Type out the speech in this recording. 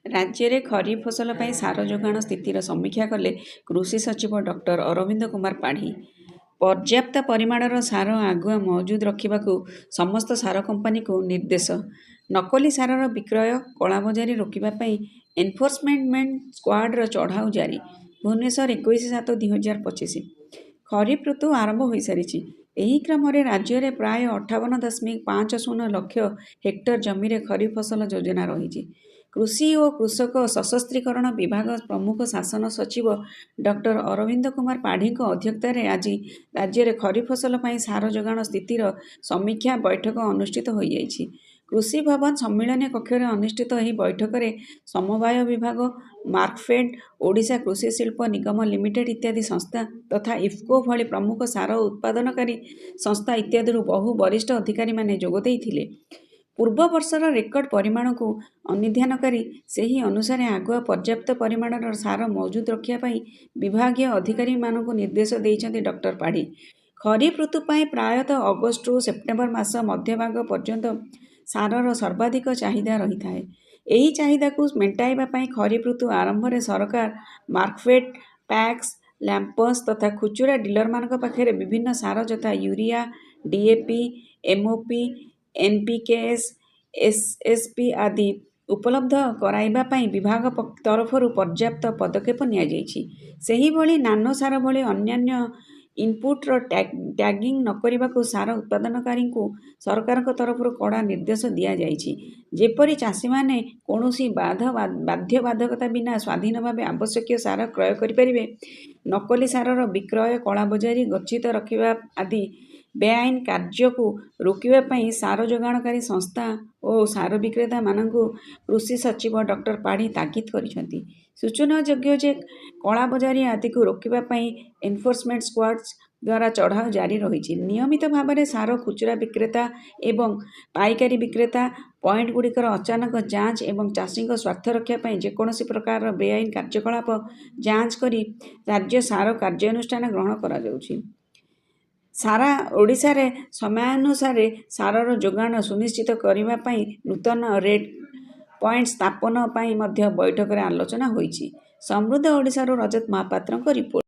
राज्य में खरीफ फसल पर सार जोगाण स्थितिर समीक्षा कले कृषि सचिव डॉक्टर अरविंद कुमार पाढ़ी। पर्याप्त परिमाणर सार आगुआ मौजूद रखा समस्त सार कंपानी को निर्देश। नकली सारर विक्रय कलाबजारी रोकने एनफोर्समेंट स्क्वाड्र चढ़ाऊ जारी। भुवनेश्वर 21/7/2025। खरीफ ऋतु आरंभ हो सारी। ଏହି କ୍ରମରେ ରାଜ୍ୟରେ ପ୍ରାୟ 58.50 ଲକ୍ଷ ହେକ୍ଟର ଜମିରେ ଖରିଫ ଫସଲ ଯୋଜନା ରହିଛି। କୃଷି ଓ କୃଷକ ସଶସ୍ତ୍ରୀକରଣ ବିଭାଗ ପ୍ରମୁଖ ଶାସନ ସଚିବ ଡକ୍ଟର ଅରବିନ୍ଦ କୁମାର ପାଢ଼ୀଙ୍କ ଅଧ୍ୟକ୍ଷତାରେ ଆଜି ରାଜ୍ୟରେ ଖରିଫ ଫସଲ ପାଇଁ ସାର ଯୋଗାଣ ସ୍ଥିତିର ସମୀକ୍ଷା ବୈଠକ ଅନୁଷ୍ଠିତ ହୋଇଯାଇଛି। କୃଷି ଭବନ ସମ୍ମିଳନୀ କକ୍ଷରେ ଅନୁଷ୍ଠିତ ଏହି ବୈଠକରେ ସମବାୟ ବିଭାଗ, ମାର୍କଫେଡ୍, ଓଡ଼ିଶା କୃଷି ଶିଳ୍ପ ନିଗମ ଲିମିଟେଡ୍ ଇତ୍ୟାଦି ସଂସ୍ଥା ତଥା ଇଫ୍କୋ ଭଳି ପ୍ରମୁଖ ସାର ଉତ୍ପାଦନକାରୀ ସଂସ୍ଥା ଇତ୍ୟାଦିରୁ ବହୁ ବରିଷ୍ଠ ଅଧିକାରୀମାନେ ଯୋଗ ଦେଇଥିଲେ। ପୂର୍ବ ବର୍ଷର ରେକର୍ଡ ପରିମାଣକୁ ଅନୁଧ୍ୟାନ କରି ସେହି ଅନୁସାରେ ଆଗୁଆ ପର୍ଯ୍ୟାପ୍ତ ପରିମାଣର ସାର ମହଜୁଦ ରଖିବା ପାଇଁ ବିଭାଗୀୟ ଅଧିକାରୀମାନଙ୍କୁ ନିର୍ଦ୍ଦେଶ ଦେଇଛନ୍ତି ଡକ୍ଟର ପାଢ଼ୀ। ଖରିଫ ଋତୁ ପାଇଁ ପ୍ରାୟତଃ ଅଗଷ୍ଟରୁ ସେପ୍ଟେମ୍ବର ମାସ ମଧ୍ୟଭାଗ ପର୍ଯ୍ୟନ୍ତ ସାରର ସର୍ବାଧିକ ଚାହିଦା ରହିଥାଏ। ଏହି ଚାହିଦାକୁ ମେଣ୍ଟାଇବା ପାଇଁ ଖରିଫ ଋତୁ ଆରମ୍ଭରେ ସରକାର ମାର୍କଫେଡ୍, ପ୍ୟାକ୍ସ, ଲ୍ୟାମ୍ପସ୍ ତଥା ଖୁଚୁରା ଡିଲରମାନଙ୍କ ପାଖରେ ବିଭିନ୍ନ ସାର ଯଥା ୟୁରିଆ, ଡିଏପି, ଏମ୍ଓପି, ଏନ୍ପିକେଏସ୍, ଏସ୍ଏସ୍ପି ଆଦି ଉପଲବ୍ଧ କରାଇବା ପାଇଁ ବିଭାଗ ତରଫରୁ ପର୍ଯ୍ୟାପ୍ତ ପଦକ୍ଷେପ ନିଆଯାଇଛି। ସେହିଭଳି ନାନୋ ସାର ଭଳି ଅନ୍ୟାନ୍ୟ ଇନପୁଟ୍ର ଟ୍ୟାଗିଂ ନ କରିବାକୁ ସାର ଉତ୍ପାଦନକାରୀଙ୍କୁ ସରକାରଙ୍କ ତରଫରୁ କଡ଼ା ନିର୍ଦ୍ଦେଶ ଦିଆଯାଇଛି। ଯେପରି ଚାଷୀମାନେ କୌଣସି ବାଧ୍ୟବାଧକତା ବିନା ସ୍ୱାଧୀନ ଭାବେ ଆବଶ୍ୟକୀୟ ସାର କ୍ରୟ କରିପାରିବେ। ନକଲି ସାରର ବିକ୍ରୟ, କଳାବଜାରୀ, ଗଚ୍ଛିତ ରଖିବା ଆଦି ବେଆଇନ କାର୍ଯ୍ୟକୁ ରୋକିବା ପାଇଁ ସାର ଯୋଗାଣକାରୀ ସଂସ୍ଥା ଓ ସାର ବିକ୍ରେତାମାନଙ୍କୁ କୃଷି ସଚିବ ଡକ୍ଟର ପାଢ଼ୀ ତାଗିଦ କରିଛନ୍ତି। ସୂଚନାଯୋଗ୍ୟ ଯେ କଳାବଜାରୀ ଆଦିକୁ ରୋକିବା ପାଇଁ ଏନଫୋର୍ସମେଣ୍ଟ ସ୍କ୍ୱାଡ୍ସ ଦ୍ୱାରା ଚଢ଼ାଉ ଜାରି ରହିଛି। ନିୟମିତ ଭାବରେ ସାର ଖୁଚୁରା ବିକ୍ରେତା ଏବଂ ପାଇକାରୀ ବିକ୍ରେତା ପଏଣ୍ଟଗୁଡ଼ିକର ଅଚାନକ ଯାଞ୍ଚ ଏବଂ ଚାଷୀଙ୍କ ସ୍ୱାର୍ଥ ରକ୍ଷା ପାଇଁ ଯେକୌଣସି ପ୍ରକାରର ବେଆଇନ କାର୍ଯ୍ୟକଳାପ ଯାଞ୍ଚ କରି ରାଜ୍ୟ ସାର କାର୍ଯ୍ୟାନୁଷ୍ଠାନ ଗ୍ରହଣ କରାଯାଉଛି। ସାରା ଓଡ଼ିଶାରେ ସମୟାନୁସାରେ ସାରର ଯୋଗାଣ ସୁନିଶ୍ଚିତ କରିବା ପାଇଁ ନୂତନ ରେଟ୍ ପଏଣ୍ଟ ସ୍ଥାପନ ପାଇଁ ମଧ୍ୟ ବୈଠକରେ ଆଲୋଚନା ହୋଇଛି। ସମୃଦ୍ଧ ଓଡ଼ିଶାରୁ ରଜତ ମହାପାତ୍ରଙ୍କ ରିପୋର୍ଟ।